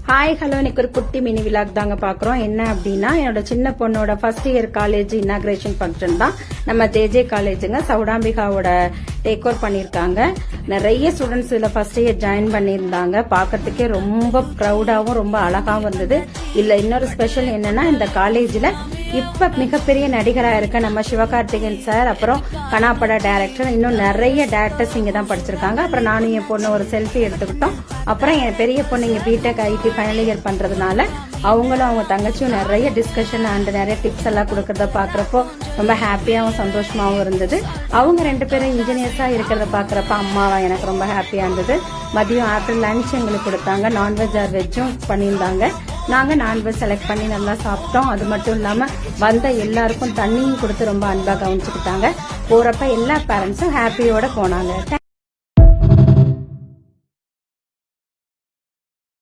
Hi hello, இன்னைக்கு ஒரு குட்டி மினி விலாக் தாங்க பாக்குறோம். என்ன அப்படின்னா, என்னோட சின்ன பொண்ணோட first year college inauguration function தான் நம்ம ஜேஜே காலேஜுங்க. சவுடாம்பிகாவோட டேக் ஓவர் பண்ணிருக்காங்க. நிறைய ஸ்டூடெண்ட்ஸ் இதுல ஃபர்ஸ்ட் இயர் ஜாயின் பண்ணியிருந்தாங்க. பாக்கிறதுக்கே ரொம்ப ப்ரௌடாவும் ரொம்ப அழகாவும் இருந்தது. இல்ல இன்னொரு ஸ்பெஷல் என்னன்னா, இந்த காலேஜ்ல இப்ப மிகப்பெரிய நடிகரா இருக்க நம்ம சிவகார்த்திகேயன் சார், அப்புறம் கனாப்பட டைரக்டர், இன்னும் நிறைய டைரக்டர்ஸ் இங்க தான் படிச்சிருக்காங்க. அப்புறம் நானும் என் பொண்ணு ஒரு செல்ஃபி எடுத்துக்கிட்டோம். அப்புறம் என் பெரிய பொண்ணு இங்க பிடெக் ஐடி ஃபைனல் இயர் பண்றதுனால அவங்களும் அவங்க தங்கச்சியும் நிறைய டிஸ்கஷன் அண்ட் நிறைய டிப்ஸ் எல்லாம் கொடுக்கறத பாக்குறப்போ ரொம்ப ஹாப்பியாவும் சந்தோஷமாவும் இருந்தது. அவங்க 2 பேரும் இன்ஜினியர்ஸா இருக்கிறத பாக்குறப்ப அம்மாவா எனக்கு ரொம்ப ஹாப்பியா இருந்தது. மதியம் ஆஃப்டர் லஞ்ச் எங்களுக்கு கொடுத்தாங்க. நான்வெஜ் ஆர் வெஜ்ஜும் பண்ணியிருந்தாங்க. நாங்க நான்வெஜ் செலக்ட் பண்ணி நல்லா சாப்பிட்டோம். அது மட்டும் இல்லாம வந்த எல்லாருக்கும் தண்ணியும் கொடுத்து ரொம்ப அன்பா கவனிச்சுக்கிட்டாங்க. போறப்ப எல்லா பேரண்ட்ஸும் ஹாப்பியோட போனாங்க.